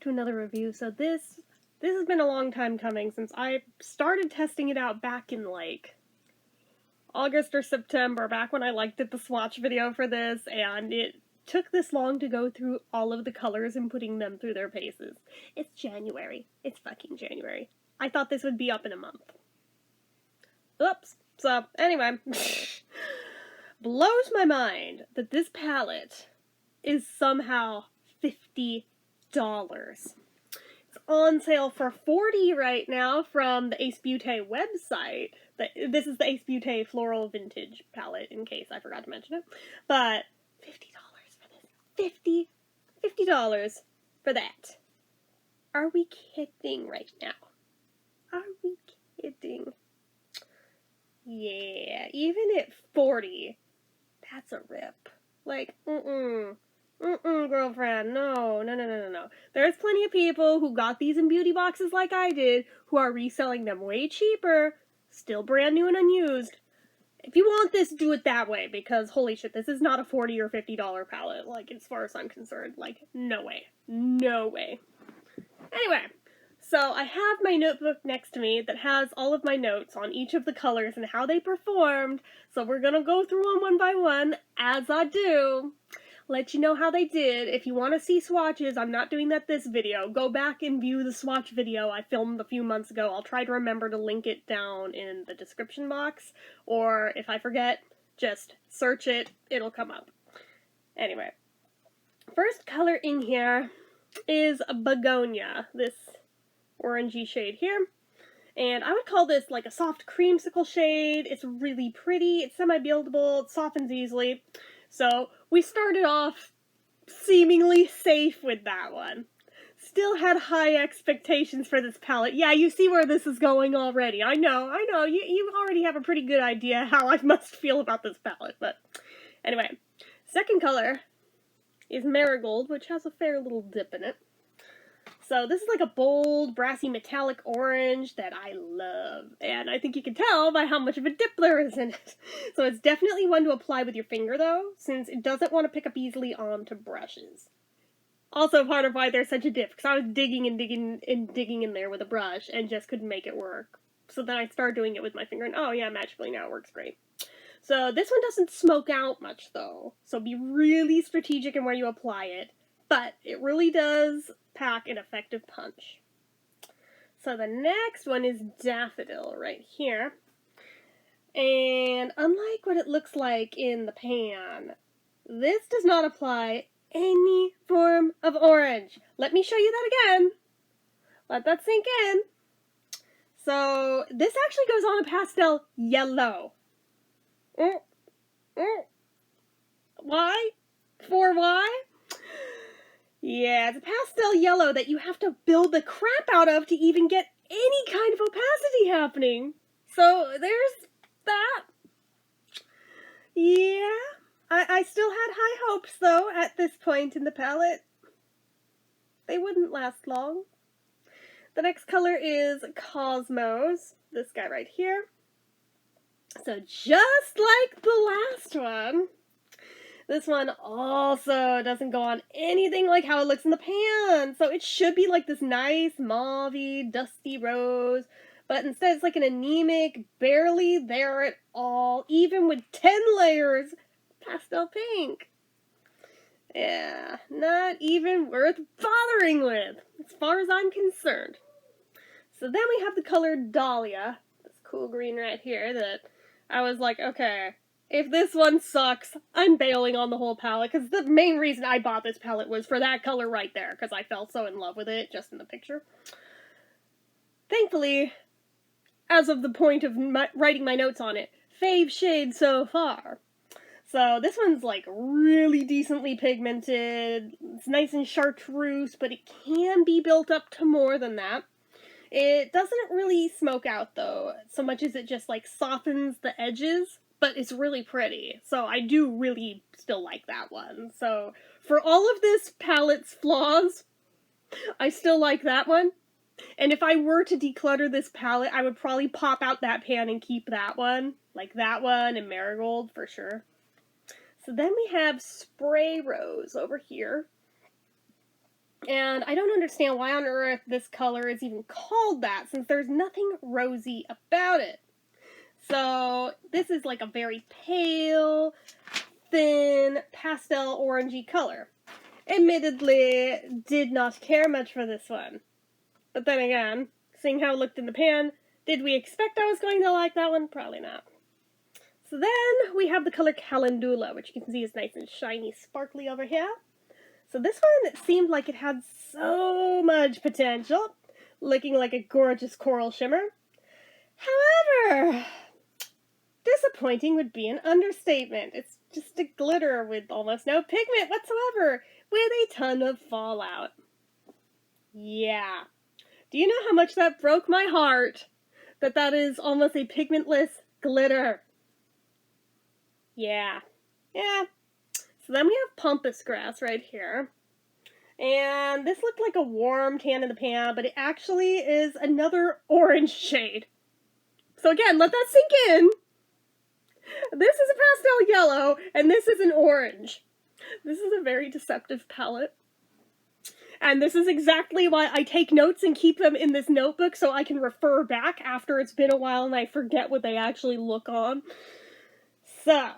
to another review. So this has been a long time coming since I started testing it out back in like August or September, back when I did the swatch video for this, and it took this long to go through all of the colors and putting them through their paces. It's January. It's fucking January. I thought this would be up in a month. Oops. So, anyway. Blows my mind that this palette is somehow $50. It's on sale for $40 right now from the Ace Beaute website. This is the Ace Beaute Floral Vintage palette, in case I forgot to mention it. But $50 for this. $50 for that. Are we kidding right now? Are we kidding? Yeah, even at $40, that's a rip. Like, girlfriend, no. There's plenty of people who got these in beauty boxes like I did, who are reselling them way cheaper, still brand new and unused. If you want this, do it that way, because holy shit, this is not a $40 or $50 palette, like, as far as I'm concerned. Like, no way. No way. Anyway, so I have my notebook next to me that has all of my notes on each of the colors and how they performed, so we're gonna go through them one by one, as I do. Let you know how they did. If you want to see swatches, I'm not doing that this video. Go back and view the swatch video I filmed a few months ago. I'll try to remember to link it down in the description box, or if I forget, just search it, it'll come up. Anyway, first color in here is Begonia, this orangey shade here. And I would call this like a soft creamsicle shade. It's really pretty, it's semi-buildable, it softens easily. So, we started off seemingly safe with that one. Still had high expectations for this palette. Yeah, you see where this is going already. I know. You already have a pretty good idea how I must feel about this palette. But anyway, second color is Marigold, which has a fair little dip in it. So this is like a bold, brassy, metallic orange that I love. And I think you can tell by how much of a dip there is in it. So it's definitely one to apply with your finger, though, since it doesn't want to pick up easily onto brushes. Also part of why there's such a dip, because I was digging and digging and digging in there with a brush and just couldn't make it work. So then I started doing it with my finger, and oh yeah, magically now it works great. So this one doesn't smoke out much, though. So be really strategic in where you apply it. But it really does pack an effective punch. So the next one is Daffodil right here. And unlike what it looks like in the pan, this does not apply any form of orange. Let me show you that again. Let that sink in. So this actually goes on a pastel yellow. Why? For why? Yeah, it's a pastel yellow that you have to build the crap out of to even get any kind of opacity happening. So there's that. Yeah, I still had high hopes, though, at this point in the palette. They wouldn't last long. The next color is Cosmos, this guy right here. So just like the last one, this one also doesn't go on anything like how it looks in the pan. So it should be like this nice mauve-y, dusty rose. But instead it's like an anemic, barely there at all, even with 10 layers, pastel pink. Yeah, not even worth bothering with, as far as I'm concerned. So then we have the color Dahlia, this cool green right here, that I was like, okay, if this one sucks, I'm bailing on the whole palette, because the main reason I bought this palette was for that color right there, because I fell so in love with it just in the picture. Thankfully, as of the point of writing my notes on it, fave shade so far. So this one's like really decently pigmented, it's nice and chartreuse, but it can be built up to more than that. It doesn't really smoke out though, so much as it just like softens the edges. But it's really pretty, so I do really still like that one. So, for all of this palette's flaws, I still like that one. And if I were to declutter this palette, I would probably pop out that pan and keep that one. Like that one and Marigold, for sure. So then we have Spray Rose over here. And I don't understand why on earth this color is even called that, since there's nothing rosy about it. So this is like a very pale, thin, pastel orangey color. Admittedly, did not care much for this one. But then again, seeing how it looked in the pan, did we expect I was going to like that one? Probably not. So then we have the color Calendula, which you can see is nice and shiny, sparkly over here. So this one seemed like it had so much potential, looking like a gorgeous coral shimmer. However, disappointing would be an understatement. It's just a glitter with almost no pigment whatsoever, with a ton of fallout. Yeah. Do you know how much that broke my heart? That is almost a pigmentless glitter. Yeah. So then we have pampas grass right here. And this looked like a warm tan in the pan, but it actually is another orange shade. So again, let that sink in. This is a pastel yellow, and this is an orange. This is a very deceptive palette. And this is exactly why I take notes and keep them in this notebook so I can refer back after it's been a while and I forget what they actually look on. So,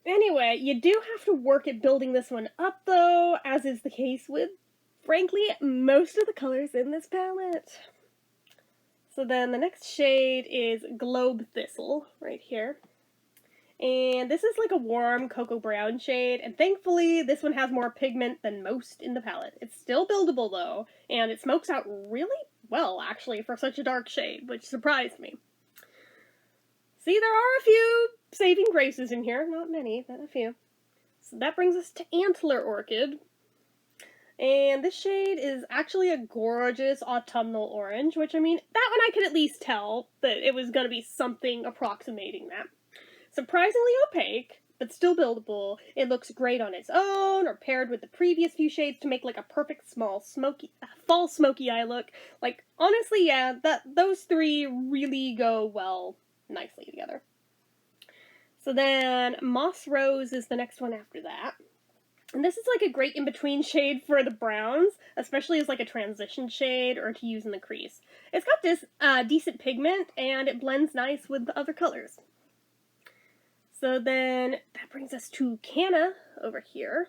anyway, you do have to work at building this one up though, as is the case with, frankly, most of the colors in this palette. So then the next shade is Globe Thistle, right here. And this is like a warm cocoa brown shade, and thankfully this one has more pigment than most in the palette. It's still buildable though, and it smokes out really well actually for such a dark shade, which surprised me. See, there are a few saving graces in here, not many, but a few. So that brings us to Antler Orchid. And this shade is actually a gorgeous autumnal orange, which I mean, that one I could at least tell that it was going to be something approximating that. Surprisingly opaque, but still buildable. It looks great on its own, or paired with the previous few shades to make like a perfect small fall smoky eye look. Like, honestly, yeah, those three really go well nicely together. So then Moss Rose is the next one after that. And this is like a great in-between shade for the browns, especially as like a transition shade or to use in the crease. It's got this decent pigment, and it blends nice with the other colors. So then that brings us to Canna over here,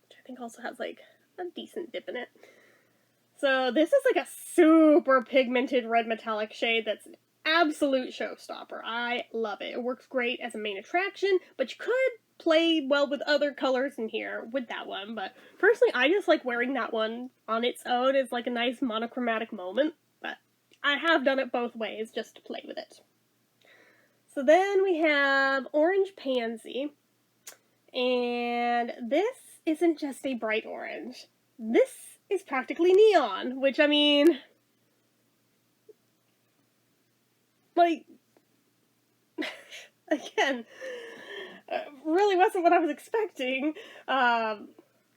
which I think also has like a decent dip in it. So this is like a super pigmented red metallic shade that's an absolute showstopper. I love it. It works great as a main attraction, but you could play well with other colors in here with that one. But personally, I just like wearing that one on its own as like a nice monochromatic moment. But I have done it both ways just to play with it. So then we have Orange Pansy, and this isn't just a bright orange. This is practically neon, which I mean, like, again, really wasn't what I was expecting.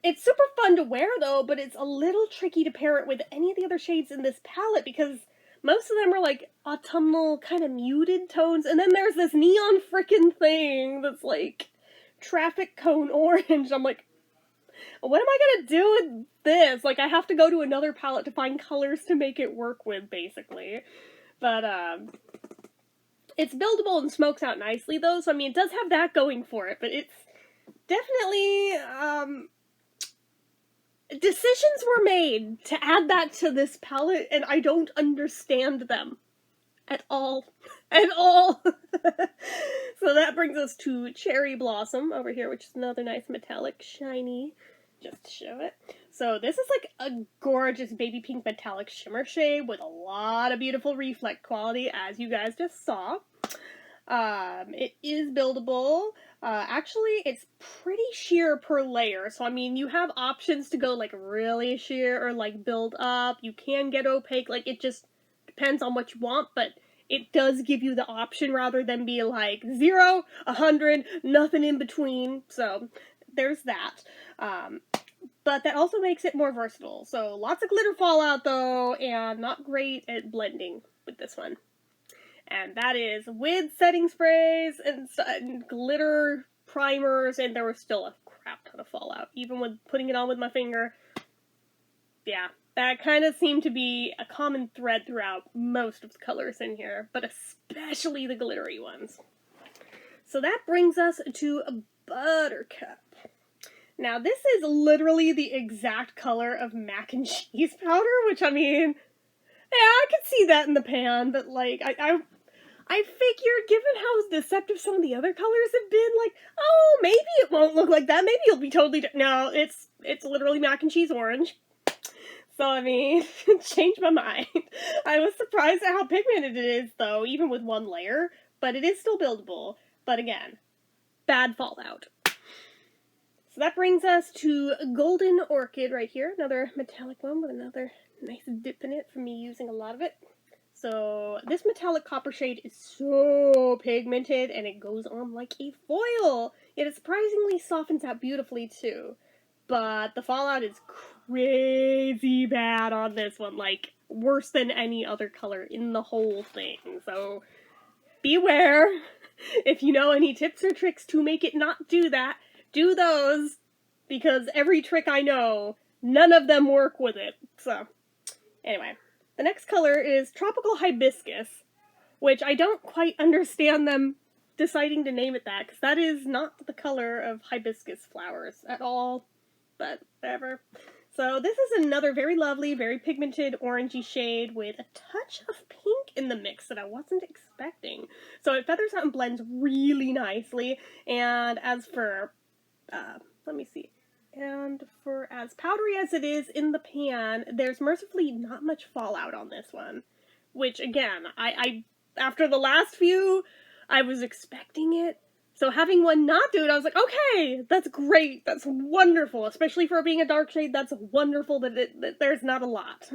It's super fun to wear though, but it's a little tricky to pair it with any of the other shades in this palette because most of them are like autumnal kind of muted tones, and then there's this neon frickin' thing that's like traffic cone orange. I'm like, what am I gonna do with this? Like, I have to go to another palette to find colors to make it work with, basically. But, it's buildable and smokes out nicely, though, so I mean, it does have that going for it, but it's definitely, decisions were made to add that to this palette, and I don't understand them. At all. At all! So that brings us to Cherry Blossom over here, which is another nice metallic shiny, just to show it. So this is like a gorgeous baby pink metallic shimmer shade with a lot of beautiful reflect quality, as you guys just saw. It is buildable. Actually, it's pretty sheer per layer, so I mean, you have options to go like really sheer or like build up. You can get opaque, like it just depends on what you want, but it does give you the option rather than be like 0, 100, nothing in between, so there's that. But that also makes it more versatile, so lots of glitter fallout though, and not great at blending with this one. And that is with setting sprays and glitter primers, and there was still a crap ton of fallout. Even with putting it on with my finger, Yeah, that kind of seemed to be a common thread throughout most of the colors in here, but especially the glittery ones. So that brings us to a Buttercup. Now, this is literally the exact color of mac and cheese powder, which, I mean, yeah, I could see that in the pan, but, like, I figured, given how deceptive some of the other colors have been, like, oh, maybe it won't look like that, maybe it'll be totally no, it's literally mac and cheese orange. So, I mean, changed my mind. I was surprised at how pigmented it is, though, even with one layer, but it is still buildable. But again, bad fallout. So that brings us to Golden Orchid right here, another metallic one with another nice dip in it from me using a lot of it. So this metallic copper shade is so pigmented and it goes on like a foil, yet it surprisingly softens out beautifully too. But the fallout is crazy bad on this one, like worse than any other color in the whole thing. So beware. If you know any tips or tricks to make it not do that, do those, because every trick I know, none of them work with it. So anyway, the next color is Tropical Hibiscus, which I don't quite understand them deciding to name it that, because that is not the color of hibiscus flowers at all, but whatever. So this is another very lovely, very pigmented orangey shade with a touch of pink in the mix that I wasn't expecting. So it feathers out and blends really nicely, and as for, let me see, and for as powdery as it is in the pan, there's mercifully not much fallout on this one. Which, again, I after the last few, I was expecting it. So having one not do it, I was like, okay, that's great, that's wonderful. Especially for it being a dark shade, that's wonderful that there's not a lot.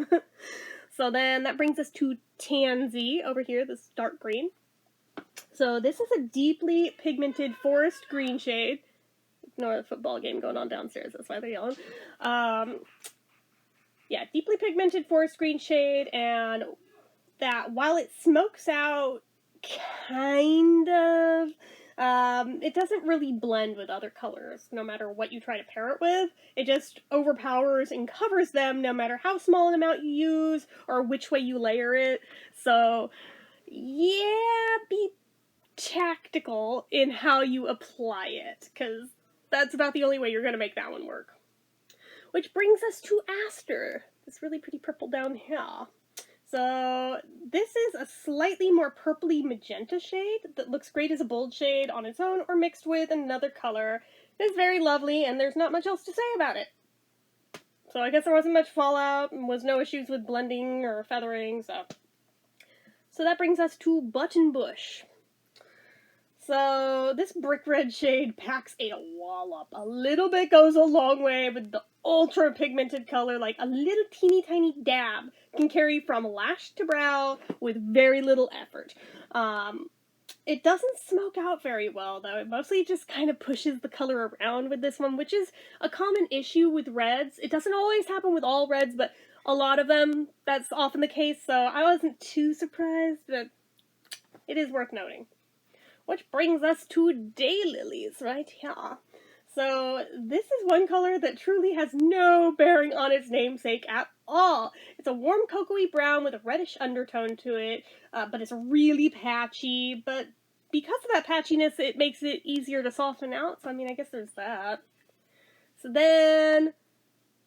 So then that brings us to Tansy over here, this dark green. So this is a deeply pigmented forest green shade. Ignore the football game going on downstairs, that's why they're yelling. Yeah, deeply pigmented forest green shade, and that while it smokes out kind of, it doesn't really blend with other colors, no matter what you try to pair it with. It just overpowers and covers them no matter how small an amount you use or which way you layer it. So, yeah, be tactical in how you apply it, because that's about the only way you're going to make that one work. Which brings us to Aster, this really pretty purple down here. So this is a slightly more purpley magenta shade that looks great as a bold shade on its own or mixed with another color. It's very lovely, and there's not much else to say about it. So I guess there wasn't much fallout, and was no issues with blending or feathering, so that brings us to Button Bush. So this brick red shade packs a wallop. A little bit goes a long way with the ultra pigmented color, like a little teeny tiny dab can carry from lash to brow with very little effort. It doesn't smoke out very well, though. It mostly just kind of pushes the color around with this one, which is a common issue with reds. It doesn't always happen with all reds, but a lot of them, that's often the case, so I wasn't too surprised, but it is worth noting. Which brings us to Daylilies right here. So this is one color that truly has no bearing on its namesake at all. It's a warm cocoa-y brown with a reddish undertone to it, but it's really patchy, but because of that patchiness, it makes it easier to soften out, so I mean, I guess there's that. So then,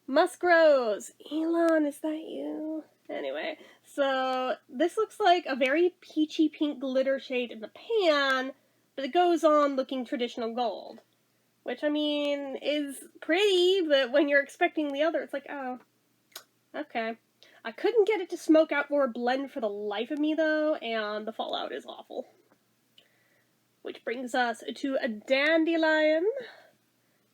Musk Rose. Elon, is that you? Anyway, so this looks like a very peachy pink glitter shade in the pan, but it goes on looking traditional gold. Which, I mean, is pretty, but when you're expecting the other, it's like, oh, okay. I couldn't get it to smoke out or blend for the life of me, though, and the fallout is awful. Which brings us to a Dandelion.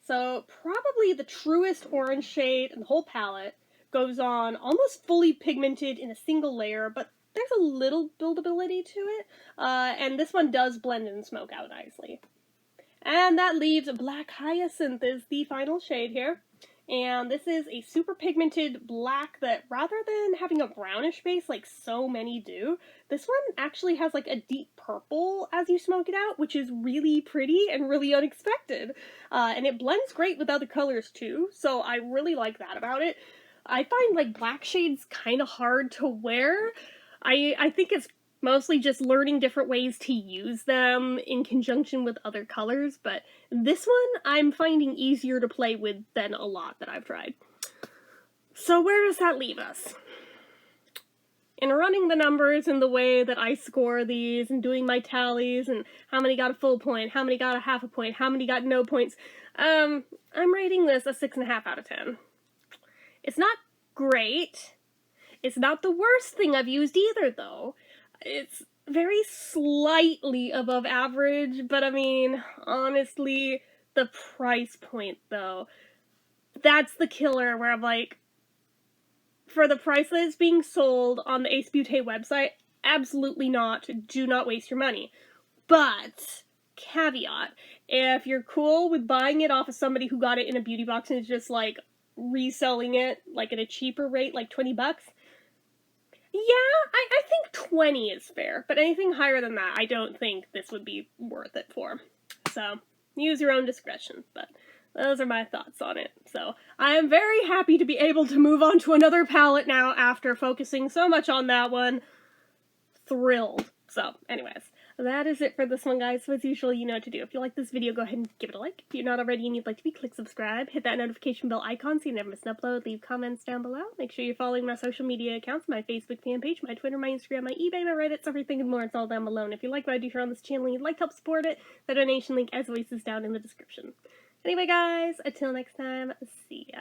So, probably the truest orange shade in the whole palette goes on almost fully pigmented in a single layer, but there's a little buildability to it, and this one does blend and smoke out nicely. And that leaves Black Hyacinth as the final shade here. And this is a super pigmented black that, rather than having a brownish base like so many do, this one actually has like a deep purple as you smoke it out, which is really pretty and really unexpected. And it blends great with other colors too, so I really like that about it. I find like black shades kind of hard to wear. I think it's mostly just learning different ways to use them in conjunction with other colors, but this one I'm finding easier to play with than a lot that I've tried. So where does that leave us? In running the numbers in the way that I score these and doing my tallies and how many got a full point, how many got a half a point, how many got no points, I'm rating this a 6.5 out of 10. It's not great. It's not the worst thing I've used either, though. It's very slightly above average, but I mean, honestly, the price point, though, that's the killer where I'm like, for the price that it's being sold on the Ace Beaute website, absolutely not. Do not waste your money. But, caveat, if you're cool with buying it off of somebody who got it in a beauty box and is just like reselling it like at a cheaper rate, like $20, yeah, I think 20 is fair, but anything higher than that, I don't think this would be worth it for. So, use your own discretion, but those are my thoughts on it. So, I am very happy to be able to move on to another palette now after focusing so much on that one. Thrilled. So, anyways, that is it for this one, guys. So as usual, you know what to do. If you like this video, go ahead and give it a like. If you're not already and you'd like to be, click subscribe. Hit that notification bell icon so you never miss an upload. Leave comments down below. Make sure you're following my social media accounts, my Facebook fan page, my Twitter, my Instagram, my eBay, my Reddit, everything and more. It's all down below. And if you like what I do here on this channel and you'd like to help support it, the donation link, as always, is down in the description. Anyway, guys, until next time, see ya.